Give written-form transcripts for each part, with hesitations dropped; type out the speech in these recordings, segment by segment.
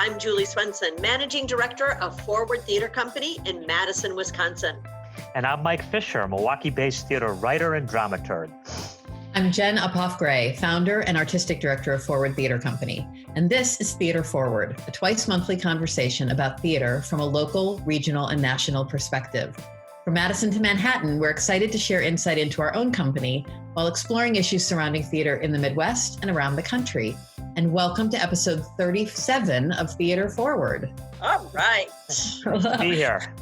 I'm Julie Swenson, Managing Director of Forward Theater Company in Madison, Wisconsin. And I'm Mike Fisher, Milwaukee-based theater writer and dramaturg. I'm Jen Uphoff-Gray, founder and artistic director of Forward Theater Company. And this is Theater Forward, a twice-monthly conversation about theater from a local, regional, and national perspective. From Madison to Manhattan, we're excited to share insight into our own company while exploring issues surrounding theater in the Midwest and around the country. And welcome to episode 37 of Theater Forward. All right. Nice to be here.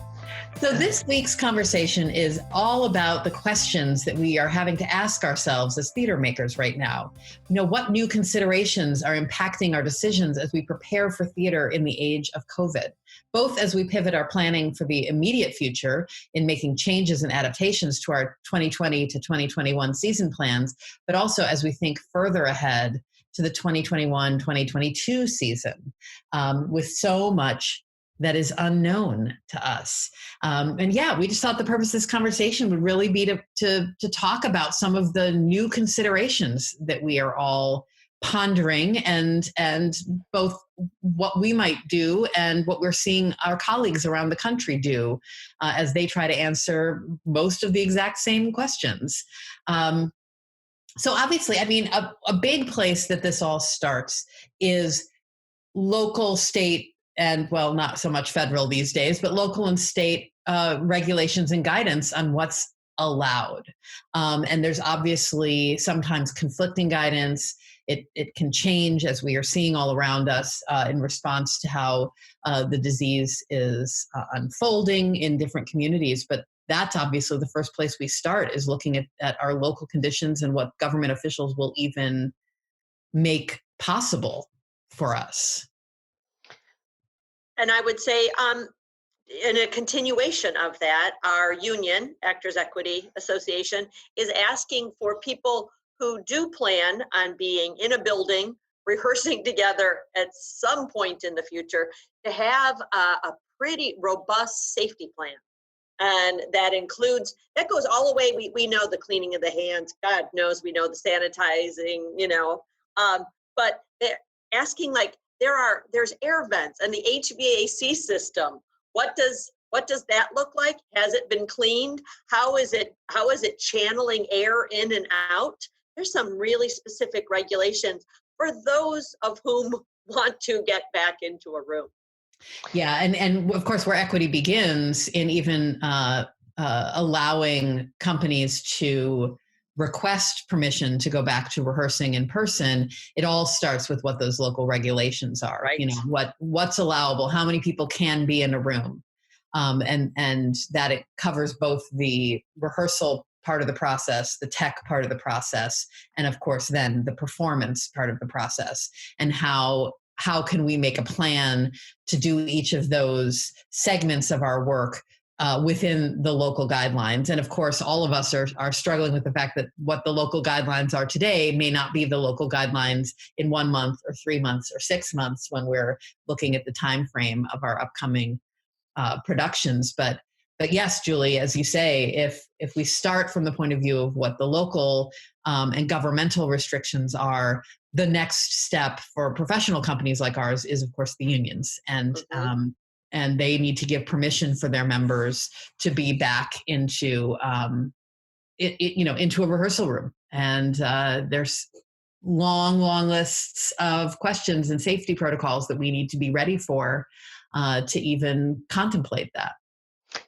So this week's conversation is all about the questions that we are having to ask ourselves as theater makers right now. You know, what new considerations are impacting our decisions as we prepare for theater in the age of COVID, both as we pivot our planning for the immediate future in making changes and adaptations to our 2020 to 2021 season plans, but also as we think further ahead to the 2021-2022 season, with so much that is unknown to us. And yeah, we just thought the purpose of this conversation would really be to talk about some of the new considerations that we are all pondering and both what we might do and what we're seeing our colleagues around the country do as they try to answer most of the exact same questions. So obviously, I mean, a big place that this all starts is local, state, and well, not so much federal these days, but local and state regulations and guidance on what's allowed. And there's obviously sometimes conflicting guidance. It can change as we are seeing all around us in response to how the disease is unfolding in different communities. But that's obviously the first place we start, is looking at our local conditions and what government officials will even make possible for us. And I would say, in a continuation of that, our union, Actors Equity Association, is asking for people who do plan on being in a building, rehearsing together at some point in the future, to have a pretty robust safety plan. And that goes all the way, we know the cleaning of the hands, God knows we know the sanitizing, but they're asking, like, there's air vents and the HVAC system. What does that look like? Has it been cleaned? How is it channeling air in and out? There's some really specific regulations for those of whom want to get back into a room. Yeah, and of course, where equity begins in even allowing companies to request permission to go back to rehearsing in person, it all starts with what those local regulations are. Right. You know, what's allowable, how many people can be in a room, and that it covers both the rehearsal part of the process, the tech part of the process, and of course then the performance part of the process, and how can we make a plan to do each of those segments of our work within the local guidelines. And of course, all of us are struggling with the fact that what the local guidelines are today may not be the local guidelines in 1 month or 3 months or 6 months when we're looking at the time frame of our upcoming productions. But yes, Julie, as you say, if we start from the point of view of what the local and governmental restrictions are, the next step for professional companies like ours is, of course, the unions. And they need to give permission for their members to be back into into a rehearsal room. And there's long lists of questions and safety protocols that we need to be ready for to even contemplate that.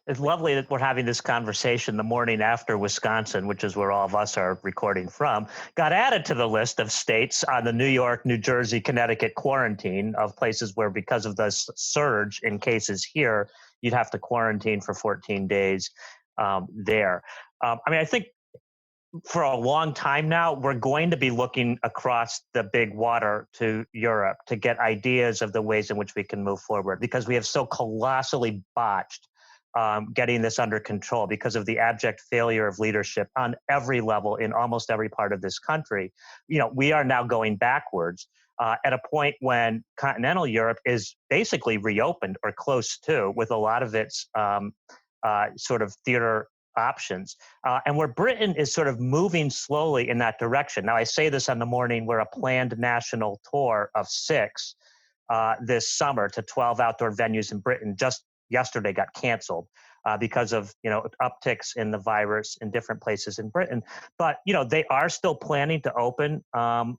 It's lovely that we're having this conversation the morning after Wisconsin, which is where all of us are recording from, got added to the list of states on the New York, New Jersey, Connecticut quarantine of places where, because of the surge in cases here, you'd have to quarantine for 14 days there. I think for a long time now, we're going to be looking across the big water to Europe to get ideas of the ways in which we can move forward, because we have so colossally botched getting this under control because of the abject failure of leadership on every level in almost every part of this country. We are now going backwards at a point when continental Europe is basically reopened or close to, with a lot of its sort of theater options. And where Britain is sort of moving slowly in that direction. Now, I say this on the morning where a planned national tour of 6 this summer to 12 outdoor venues in Britain. Just yesterday got canceled because of upticks in the virus in different places in Britain. But they are still planning to open on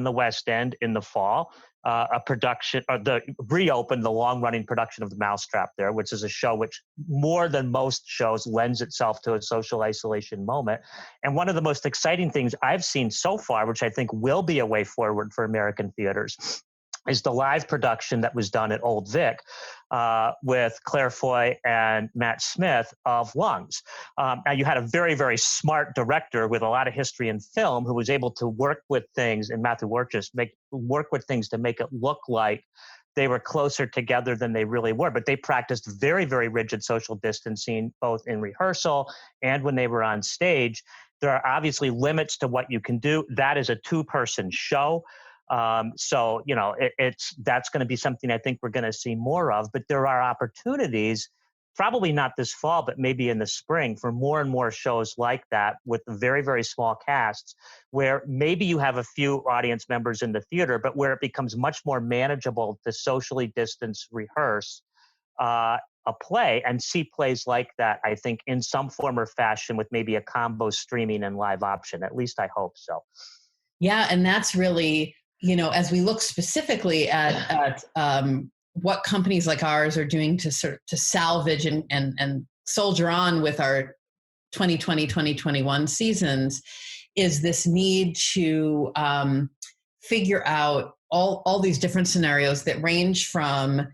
the West End in the fall. A production, or reopen the long-running production of The Mousetrap there, which is a show which, more than most shows, lends itself to a social isolation moment. And one of the most exciting things I've seen so far, which I think will be a way forward for American theaters, is the live production that was done at Old Vic with Claire Foy and Matt Smith of Lungs. Now, you had a very, very smart director with a lot of history in film who was able to work with things, and Matthew Warchus, work with things to make it look like they were closer together than they really were. But they practiced very, very rigid social distancing, both in rehearsal and when they were on stage. There are obviously limits to what you can do. That is a two-person show. So that's going to be something I think we're going to see more of. But there are opportunities, probably not this fall, but maybe in the spring, for more and more shows like that with very, very small casts, where maybe you have a few audience members in the theater, but where it becomes much more manageable to socially distance rehearse a play and see plays like that, I think, in some form or fashion, with maybe a combo streaming and live option. At least I hope so. Yeah, and that's really, as we look specifically at what companies like ours are doing to salvage and soldier on with our 2020, 2021 seasons, is this need to figure out all these different scenarios that range from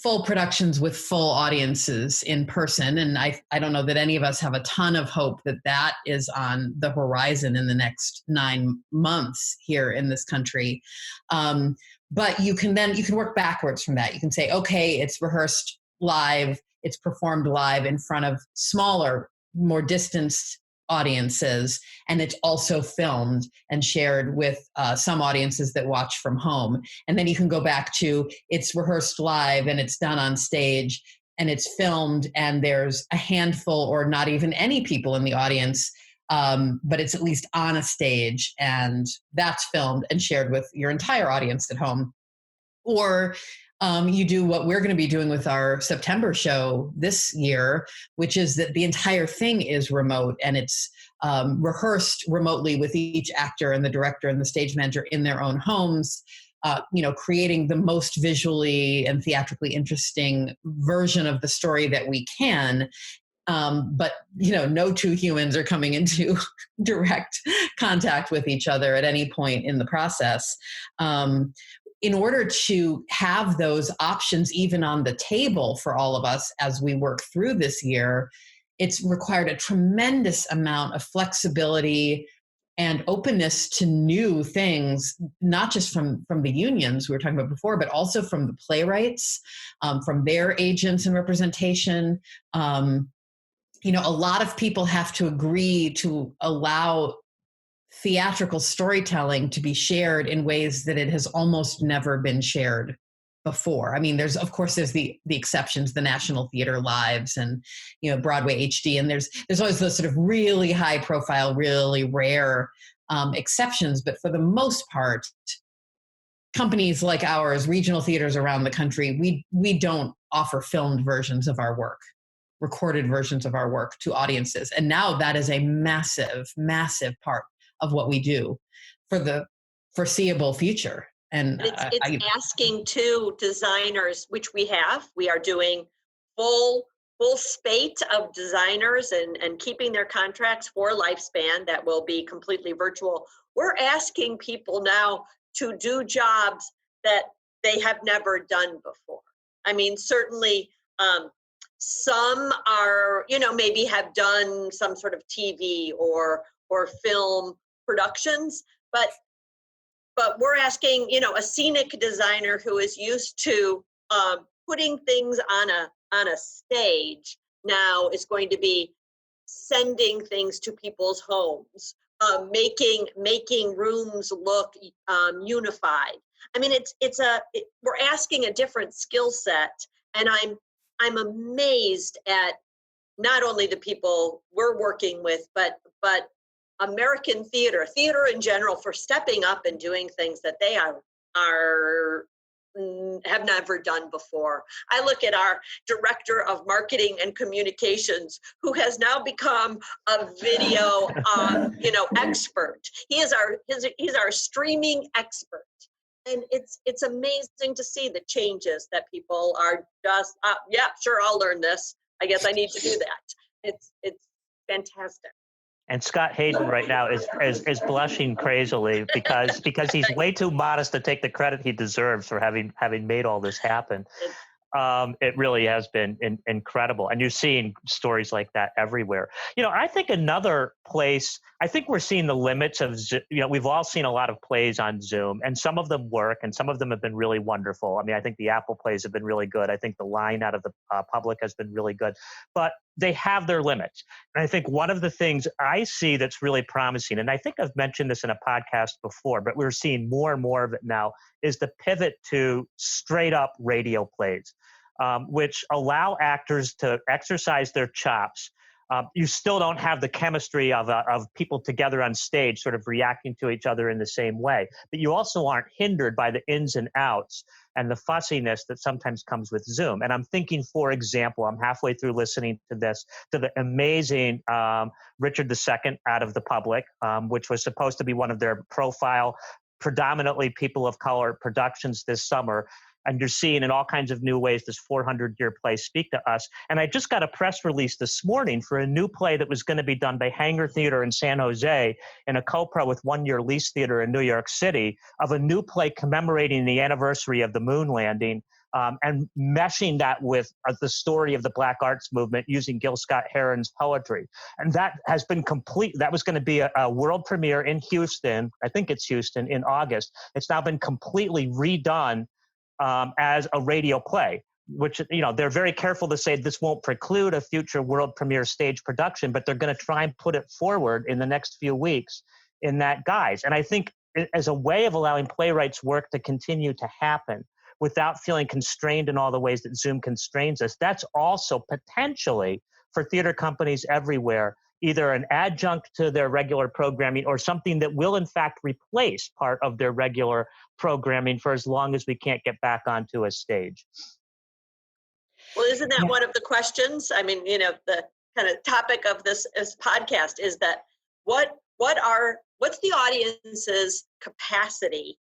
full productions with full audiences in person. And I don't know that any of us have a ton of hope that is on the horizon in the next 9 months here in this country. But you can work backwards from that. You can say, okay, it's rehearsed live, it's performed live in front of smaller, more distanced audiences, and it's also filmed and shared with some audiences that watch from home. And then you can go back to, it's rehearsed live and it's done on stage and it's filmed, and there's a handful or not even any people in the audience, but it's at least on a stage, and that's filmed and shared with your entire audience at home. Or you do what we're going to be doing with our September show this year, which is that the entire thing is remote, and it's rehearsed remotely with each actor and the director and the stage manager in their own homes, creating the most visually and theatrically interesting version of the story that we can. But no two humans are coming into direct contact with each other at any point in the process. In order to have those options even on the table for all of us as we work through this year, it's required a tremendous amount of flexibility and openness to new things, not just from the unions we were talking about before, but also from the playwrights, from their agents and representation. A lot of people have to agree to allow theatrical storytelling to be shared in ways that it has almost never been shared before. I mean, there's the exceptions, the National Theater Lives and, Broadway HD. And there's always those sort of really high profile, really rare exceptions. But for the most part, companies like ours, regional theaters around the country, we don't offer filmed versions of our work, recorded versions of our work to audiences. And now that is a massive, massive part of what we do for the foreseeable future. And it's asking too designers, which we are doing full spate of designers and keeping their contracts for lifespan that will be completely virtual. We're asking people now to do jobs that they have never done before. I mean, certainly some are, maybe have done some sort of TV or film productions, but we're asking, a scenic designer who is used to putting things on a stage now is going to be sending things to people's homes, making rooms look unified. I mean, we're asking a different skill set, and I'm amazed at not only the people we're working with, but American theater in general, for stepping up and doing things that they are have never done before. I look at our director of marketing and communications, who has now become a video, expert. He's our streaming expert. And it's amazing to see the changes that people are just, yeah, sure, I'll learn this. I guess I need to do that. It's fantastic. And Scott Hayden right now is blushing crazily because he's way too modest to take the credit he deserves for having made all this happen. It really has been incredible. And you're seeing stories like that everywhere. I think another place, I think we're seeing the limits of, we've all seen a lot of plays on Zoom, and some of them work and some of them have been really wonderful. I mean, I think the Apple plays have been really good. I think the line out of the public has been really good, but they have their limits. And I think one of the things I see that's really promising, and I think I've mentioned this in a podcast before, but we're seeing more and more of it now, is the pivot to straight up radio plays, which allow actors to exercise their chops. You still don't have the chemistry of people together on stage sort of reacting to each other in the same way, but you also aren't hindered by the ins and outs and the fussiness that sometimes comes with Zoom. And I'm thinking, for example, I'm halfway through listening to the amazing Richard II out of the Public, which was supposed to be one of their profile, predominantly people of color productions this summer. And you're seeing in all kinds of new ways this 400-year play speak to us. And I just got a press release this morning for a new play that was going to be done by Hanger Theater in San Jose in a co-pro with One Year Lease Theater in New York City, of a new play commemorating the anniversary of the moon landing, and meshing that with the story of the Black Arts Movement using Gil Scott-Heron's poetry. And that has been complete. That was going to be a world premiere in Houston. I think it's Houston in August. It's now been completely redone as a radio play, which, they're very careful to say this won't preclude a future world premiere stage production, but they're going to try and put it forward in the next few weeks in that guise. And I think as a way of allowing playwrights' work to continue to happen without feeling constrained in all the ways that Zoom constrains us, that's also potentially for theater companies everywhere either an adjunct to their regular programming or something that will in fact replace part of their regular programming for as long as we can't get back onto a stage. Well, isn't that one of the questions? I mean, the kind of topic of this podcast is that what's the audience's capacity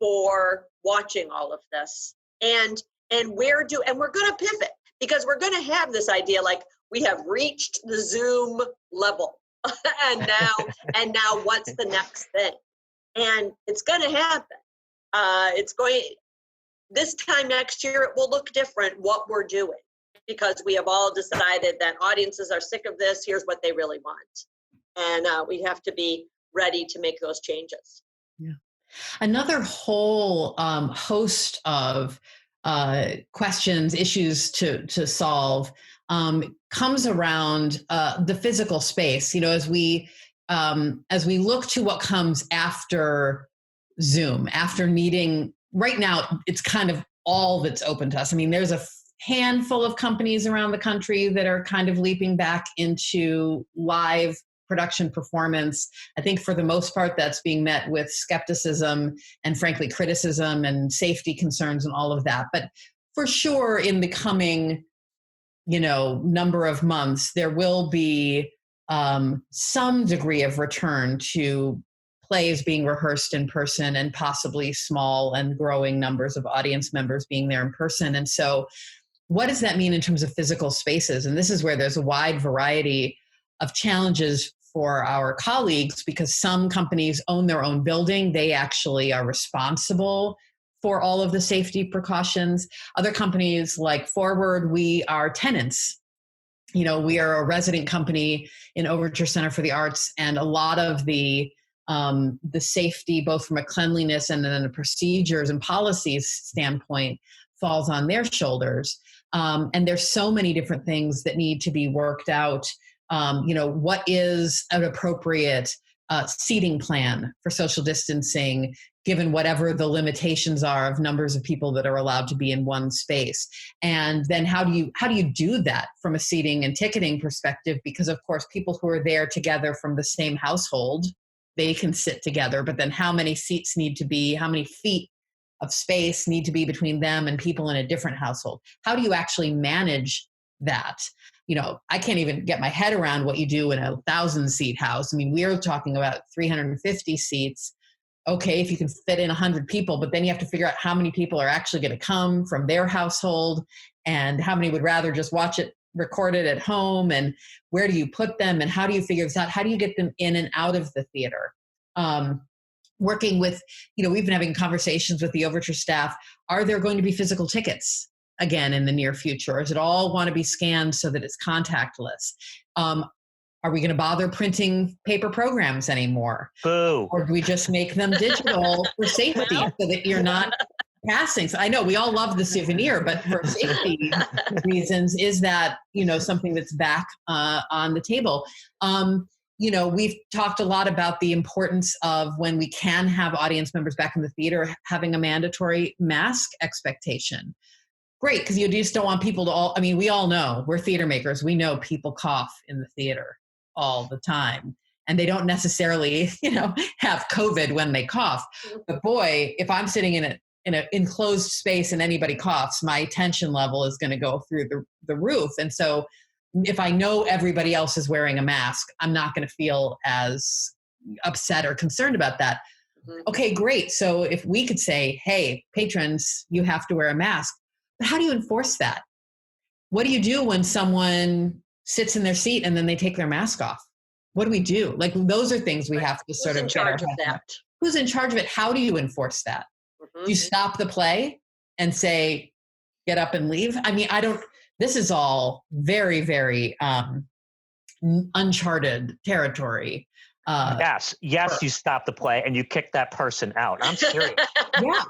for watching all of this, and we're going to pivot, because we're going to have this idea like we have reached the Zoom level and now what's the next thing? And it's going to happen. This time next year, it will look different what we're doing, because we have all decided that audiences are sick of this. Here's what they really want. And we have to be ready to make those changes. Yeah. Another whole host of questions, issues to solve comes around the physical space. As we look to what comes after Zoom, after needing, right now, it's kind of all that's open to us. I mean, there's a handful of companies around the country that are kind of leaping back into live production performance. I think for the most part, that's being met with skepticism and frankly, criticism and safety concerns and all of that. But for sure, in the coming, number of months, there will be some degree of return to plays being rehearsed in person, and possibly small and growing numbers of audience members being there in person. And so what does that mean in terms of physical spaces? And this is where there's a wide variety of challenges for our colleagues, because some companies own their own building. They actually are responsible for all of the safety precautions. Other companies like Forward, we are tenants. We are a resident company in Overture Center for the Arts, and a lot of the safety, both from a cleanliness and then a procedures and policies standpoint, falls on their shoulders. And there's so many different things that need to be worked out. What is an appropriate seating plan for social distancing, given whatever the limitations are of numbers of people that are allowed to be in one space? And then how do you do that from a seating and ticketing perspective? Because of course, people who are there together from the same household, they can sit together, but then how many seats need to be, how many feet of space need to be between them and people in a different household? How do you actually manage that? I can't even get my head around what you do in a 1,000-seat house. I mean, we're talking about 350 seats. Okay, if you can fit in 100 people, but then you have to figure out how many people are actually going to come from their household and how many would rather just watch it recorded at home, and where do you put them, and how do you figure this out? How do you get them in and out of the theater? Working with, we've been having conversations with the Overture staff. Are there going to be physical tickets again in the near future? Or does it all want to be scanned so that it's contactless? Are we going to bother printing paper programs anymore? Boo. Or do we just make them digital for safety so that you're not passing? So I know we all love the souvenir, but for safety reasons, is that, something that's back on the table? We've talked a lot about the importance of, when we can have audience members back in the theater, having a mandatory mask expectation. Great, because you just don't want people to we all know, we're theater makers, we know people cough in the theater all the time, and they don't necessarily, have COVID when they cough. But boy, if I'm sitting in an enclosed space and anybody coughs, my tension level is going to go through the roof. And so if I know everybody else is wearing a mask, I'm not going to feel as upset or concerned about that. Okay, great. So if we could say, hey, patrons, you have to wear a mask, but how do you enforce that? What do you do when someone sits in their seat and then they take their mask off? What do we do? Like, those are things we have to sort of Who's in charge of that? Who's in charge of it? How do you enforce that? Do you stop the play and say, get up and leave? This is all very, very uncharted territory. Yes, you stop the play and you kick that person out. I'm serious. Yeah.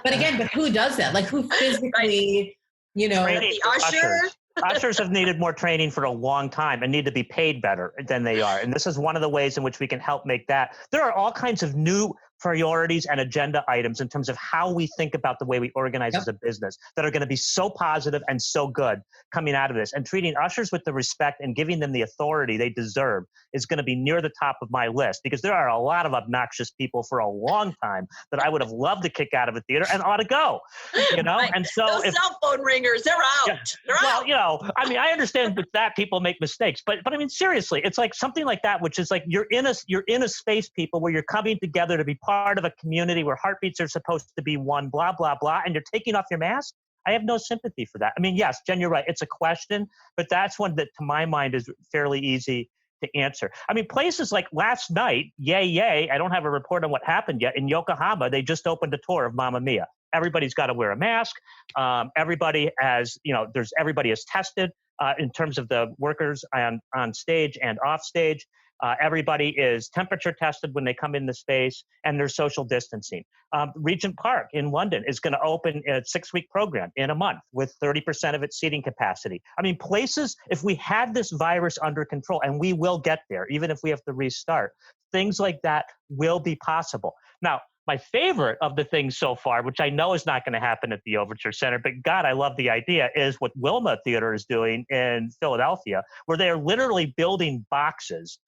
But who does that? Like, who physically, the usher? Ushers have needed more training for a long time and need to be paid better than they are. And this is one of the ways in which we can help make that. There are all kinds of new priorities and agenda items in terms of how we think about the way we organize as a business that are going to be so positive and so good coming out of this. And treating ushers with the respect and giving them the authority they deserve is going to be near the top of my list, because there are a lot of obnoxious people for a long time that I would have loved to kick out of a theater and ought to go, Right. And so those cell phone ringers, they're out. Yeah, they're out. I understand that people make mistakes, but seriously, it's like something like that, which is like you're in a space, people, where you're coming together to be part of a community where heartbeats are supposed to be one, blah, blah, blah, and you're taking off your mask. I have no sympathy for that. Yes, Jen, you're right. It's a question, but that's one that, to my mind, is fairly easy to answer. Places like last night, yay, I don't have a report on what happened yet. In Yokohama, they just opened a tour of Mamma Mia. Everybody's got to wear a mask. Everybody is tested in terms of the workers on stage and off stage. Everybody is temperature tested when they come in the space, and there's social distancing. Regent Park in London is going to open a 6-week program in a month with 30% of its seating capacity. Places, if we had this virus under control, and we will get there, even if we have to restart, things like that will be possible. Now, my favorite of the things so far, which I know is not going to happen at the Overture Center, but God, I love the idea, is what Wilma Theater is doing in Philadelphia, where they are literally building boxes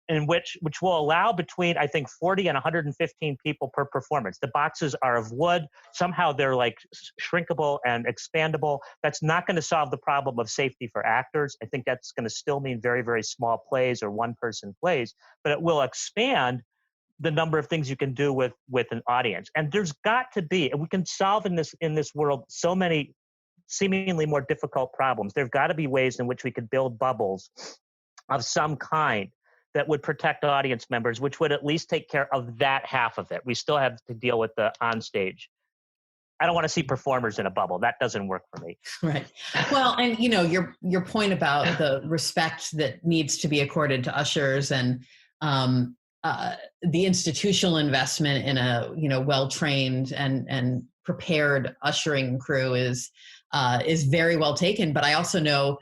in which will allow between, I think, 40 and 115 people per performance. The boxes are of wood. Somehow they're like shrinkable and expandable. That's not going to solve the problem of safety for actors. I think that's going to still mean very, very small plays or one-person plays, but it will expand the number of things you can do with an audience. And there's got to be, and we can solve in this world so many seemingly more difficult problems. There've got to be ways in which we could build bubbles of some kind that would protect audience members, which would at least take care of that half of it. We still have to deal with the onstage. I don't want to see performers in a bubble. That doesn't work for me. Right. Well, and your point about the respect that needs to be accorded to ushers and the institutional investment in a well-trained and prepared ushering crew is very well taken. But I also know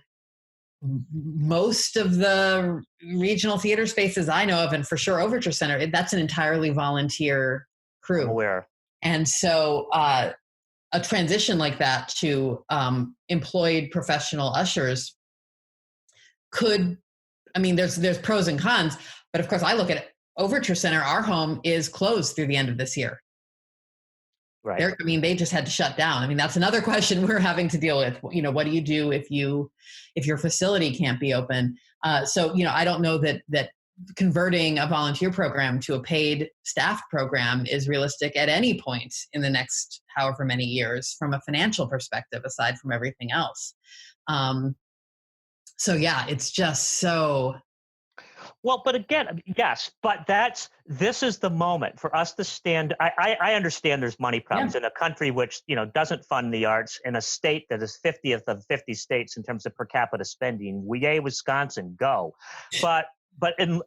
most of the regional theater spaces I know of, and for sure Overture Center, that's an entirely volunteer crew. I'm aware. And so a transition like that to employed professional ushers could, there's pros and cons, but of course I look at Overture Center, our home is closed through the end of this year. Right. I mean, they just had to shut down. I mean, that's another question we're having to deal with. You know, what do you do if your facility can't be open? So, you know, I don't know that converting a volunteer program to a paid staff program is realistic at any point in the next however many years from a financial perspective, aside from everything else. So yeah, it's just so. Well, but again, yes, but this is the moment for us to stand. I understand there's money problems in a country which, you know, doesn't fund the arts, in a state that is 50th of 50 states in terms of per capita spending. Yay, Wisconsin, go.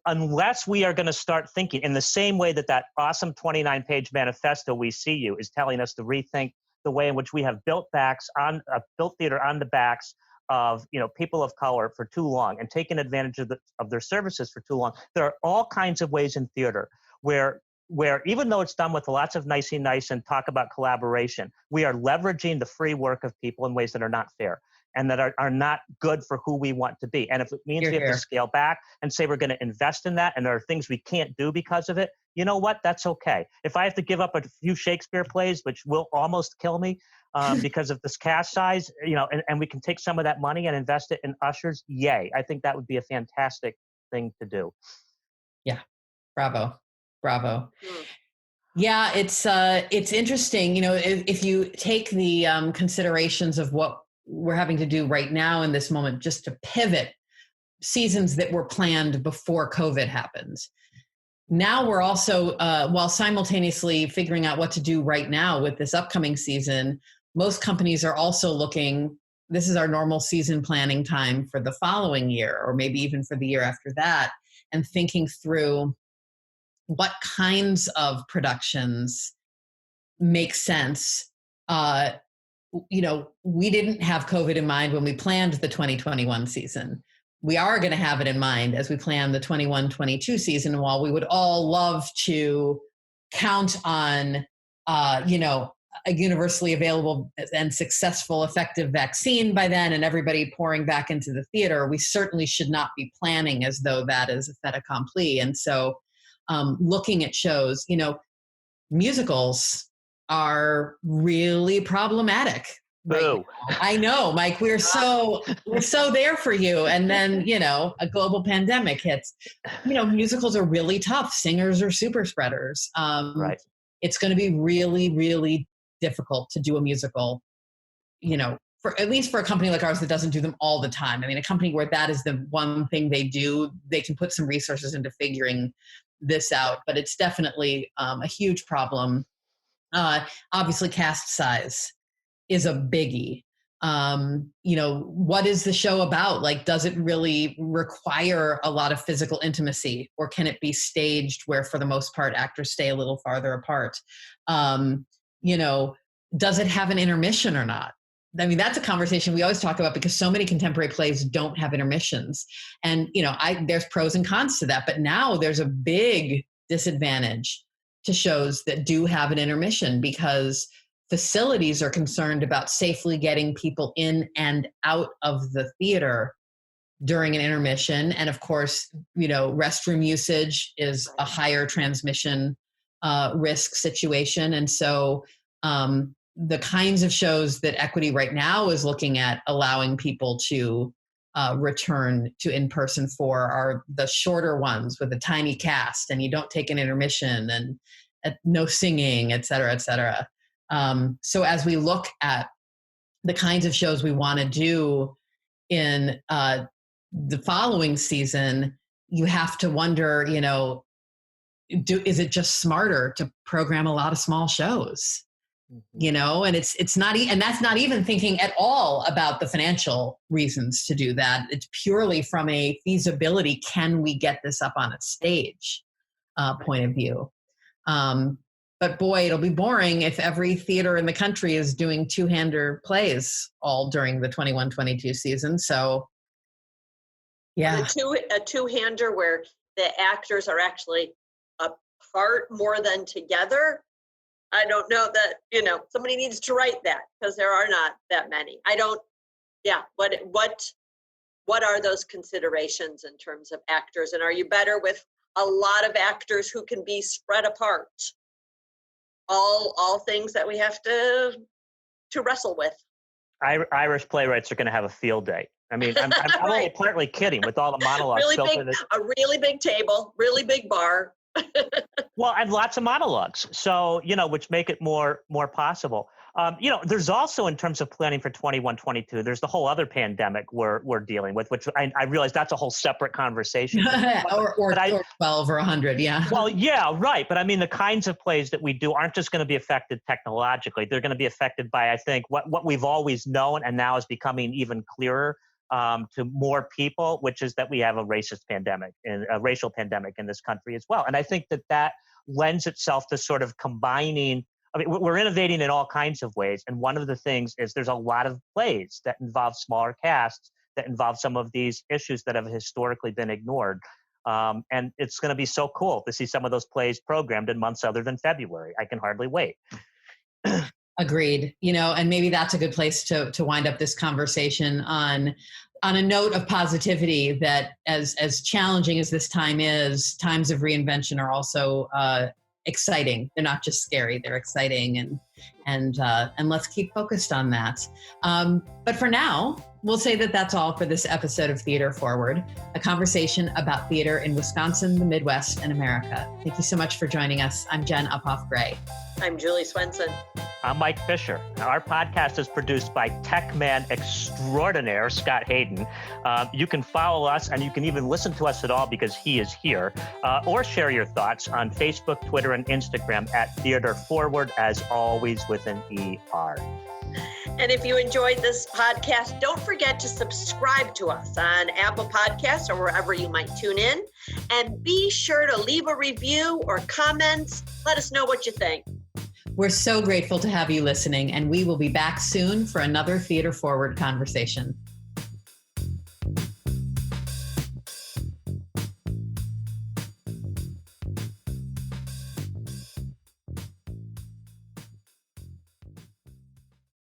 Unless we are going to start thinking in the same way that awesome 29-page manifesto We See You is telling us to rethink the way in which we have built theater on the backs of, you know, people of color for too long and taken advantage of their services for too long. There are all kinds of ways in theater where even though it's done with lots of nicey nice and talk about collaboration, we are leveraging the free work of people in ways that are not fair and that are not good for who we want to be. And if it means we have to scale back and say we're going to invest in that and there are things we can't do because of it, you know what? That's okay. If I have to give up a few Shakespeare plays, which will almost kill me because of this cast size, you know, and we can take some of that money and invest it in ushers, yay. I think that would be a fantastic thing to do. Yeah. Bravo. Yeah, it's interesting. You know, if you take the considerations of what we're having to do right now in this moment, just to pivot seasons that were planned before COVID happened. Now we're also, while simultaneously figuring out what to do right now with this upcoming season, most companies are also looking, this is our normal season planning time for the following year, or maybe even for the year after that, and thinking through what kinds of productions make sense. You know, we didn't have COVID in mind when we planned the 2021 season. We are going to have it in mind as we plan the 21-22 season. While we would all love to count on, you know, a universally available and successful, effective vaccine by then and everybody pouring back into the theater, we certainly should not be planning as though that is a fait accompli. And so looking at shows, you know, musicals are really problematic. Right. I know, Mike, we're so there for you. And then, you know, a global pandemic hits. You know, musicals are really tough. Singers are super spreaders. Right. It's going to be really, really difficult to do a musical, you know, for at least for a company like ours that doesn't do them all the time. I mean, a company where that is the one thing they do, they can put some resources into figuring this out, but it's definitely a huge problem. Obviously, cast size is a biggie. You know, what is the show about? Like, does it really require a lot of physical intimacy, or can it be staged where, for the most part, actors stay a little farther apart? You know, does it have an intermission or not? I mean, that's a conversation we always talk about because so many contemporary plays don't have intermissions. And, you know, there's pros and cons to that, but now there's a big disadvantage to shows that do have an intermission because facilities are concerned about safely getting people in and out of the theater during an intermission. And of course, you know, restroom usage is a higher transmission risk situation. And so the kinds of shows that Equity right now is looking at allowing people to return to in-person for are the shorter ones with a tiny cast, and you don't take an intermission and no singing, et cetera, et cetera. So as we look at the kinds of shows we want to do in the following season, you have to wonder, you know, is it just smarter to program a lot of small shows? You know, and it's not, and that's not even thinking at all about the financial reasons to do that. It's purely from a feasibility, can we get this up on a stage point of view. But boy, it'll be boring if every theater in the country is doing two-hander plays all during the 21-22 season. So, yeah. A two-hander where the actors are actually apart more than together. I don't know that, you know, somebody needs to write that because there are not that many. What are those considerations in terms of actors? And are you better with a lot of actors who can be spread apart? all things that we have to wrestle with. Irish playwrights are going to have a field day. I mean, I'm Right. only partly kidding with all the monologues. A really big table, really big bar. Well, and lots of monologues. So, which make it more possible. There's also, in terms of planning for 21, 22, there's the whole other pandemic we're dealing with, which I realize that's a whole separate conversation. or 12 or 100, yeah. Well, yeah, right. But I mean, the kinds of plays that we do aren't just going to be affected technologically. They're going to be affected by, I think, what we've always known and now is becoming even clearer to more people, which is that we have a racist pandemic and a racial pandemic in this country as well. And I think that lends itself to sort of combining. I mean, we're innovating in all kinds of ways. And one of the things is there's a lot of plays that involve smaller casts, that involve some of these issues that have historically been ignored. And it's going to be so cool to see some of those plays programmed in months other than February. I can hardly wait. Agreed. And maybe that's a good place to wind up this conversation on a note of positivity, that as challenging as this time is, times of reinvention are also exciting. They're not just scary, they're exciting, and let's keep focused on that. But for now, we'll say that that's all for this episode of Theater Forward, a conversation about theater in Wisconsin, the Midwest, and America. Thank you so much for joining us. I'm Jen Uphoff-Gray. I'm Julie Swenson. I'm Mike Fisher. Now, our podcast is produced by tech man extraordinaire Scott Hayden. You can follow us, and you can even listen to us at all because he is here, or share your thoughts on Facebook, Twitter, and Instagram at Theater Forward, as always with an ER. And if you enjoyed this podcast, don't forget to subscribe to us on Apple Podcasts or wherever you might tune in. And be sure to leave a review or comments. Let us know what you think. We're so grateful to have you listening, and we will be back soon for another Theater Forward conversation.